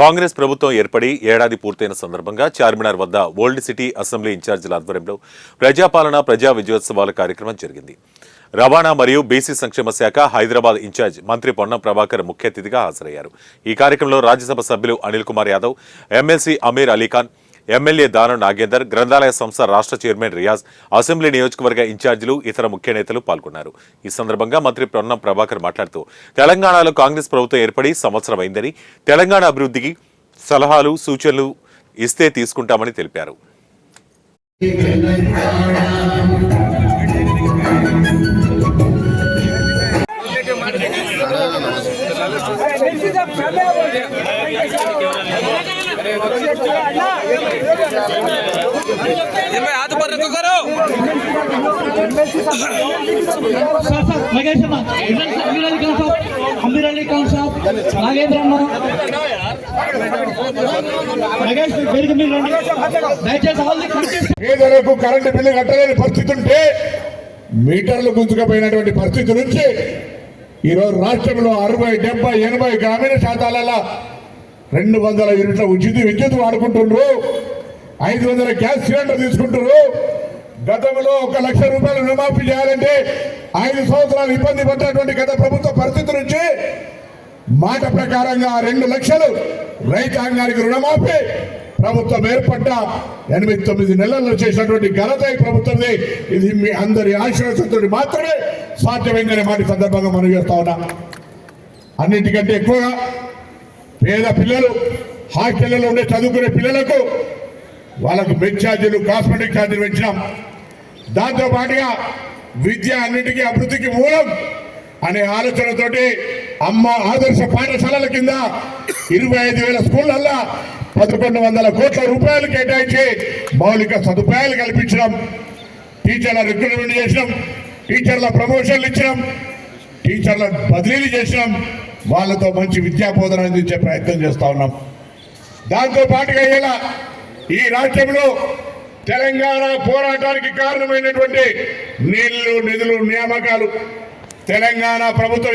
కాంగ్రెస్ ప్రభుత్వం ఏర్పడి ఏడాది పూర్తయిన సందర్భంగా చార్మినార్ వద్ద ఓల్డ్ సిటీ అసెంబ్లీ ఇన్ఛార్జీల ఆధ్వర్యంలో ప్రజాపాలన ప్రజా విజయోత్సవాల కార్యక్రమం జరిగింది. రవాణా మరియు బీసీ సంక్షేమ శాఖ హైదరాబాద్ ఇన్ఛార్జ్ మంత్రి పొన్నం ప్రభాకర్ ముఖ్య అతిథిగా హాజరయ్యారు. ఈ కార్యక్రమంలో రాజ్యసభ సభ్యులు అనిల్ కుమార్ యాదవ్, ఎమ్మెల్సీ అమీర్ అలీఖాన్, ఎమ్మెల్యే దానం నాగేందర్, గ్రంథాలయ సంస్థ రాష్ట్ర చైర్మన్ రియాజ్, అసెంబ్లీ నియోజకవర్గ ఇన్ఛార్జీలు, ఇతర ముఖ్య నేతలు పాల్గొన్నారు. ఈ సందర్భంగా మంత్రి పొన్నం ప్రభాకర్ మాట్లాడుతూ తెలంగాణలో కాంగ్రెస్ ప్రభుత్వం ఏర్పడి సంవత్సరం అయిందని, తెలంగాణ అభివృద్ధికి సలహాలు సూచనలు ఇస్తే తీసుకుంటామని తెలిపారు. हाथ पर रखो करो अमीर अली खान साहब नागेंद्र పేదలకు కరెంటు బిల్లు కట్టలేని పరిస్థితి ఉంటే మీటర్లు గుంజుకపోయినటువంటి పరిస్థితి నుంచి ఈరోజు రాష్ట్రంలో 60, 70, 80 గ్రామీణ శాతాలలో 200 యూనిట్ల ఉచిత విద్యుత్ వాడుకుంటున్నారు. 500 గ్యాస్ సిలిండర్ తీసుకుంటున్నారు. గతంలో 1 లక్ష రూపాయలు రుణమాఫీ చేయాలంటే 5 సంవత్సరాలు ఇబ్బంది పడ్డటువంటి గత ప్రభుత్వ పరిస్థితి నుంచి మాట ప్రకారంగా 2 లక్షలు రైతాంగానికి రుణమాఫీ ప్రభుత్వం ఏర్పడ్డ 8-9 నెలల్లో చేసినటువంటి ఘనత ఈ ప్రభుత్వంది. ఇది మీ అందరి ఆశీర్వాదంతో మాత్రమే సాధ్యమైందనే మాట సందర్భంగా మనం చేస్తా ఉన్నా. అన్నింటికంటే ఎక్కువగా పేద పిల్లలు హాస్టళ్లలో ఉండే చదువుకునే పిల్లలకు వాళ్ళకు బెడ్ ఛార్జీలు, కాస్మెటిక్ ఛార్జీలు పెంచినాం. దాంతో పాటుగా విద్య అన్నింటికీ అభివృద్ధికి మూలం అనే ఆలోచనతోటి అమ్మ ఆదర్శ పాఠశాలల కింద 25,000 స్కూళ్ళల్లో 1,100 కోట్ల రూపాయలు కేటాయించి మౌలిక సదుపాయాలు కల్పించడం, టీచర్ల రిక్రూట్మెంట్ చేసినాం, టీచర్ల ప్రమోషన్లు ఇచ్చినాం, టీచర్ల బదిలీలు చేసినాం, వాళ్ళతో మంచి విద్యా బోధన అందించే ప్రయత్నం చేస్తా ఉన్నాం. దాంతో పాటుగా ఇలా ఈ రాష్ట్రంలో తెలంగాణ పోరాటానికి కారణమైనటువంటి నీళ్లు, నిధులు, నియామకాలు తెలంగాణ ప్రభుత్వం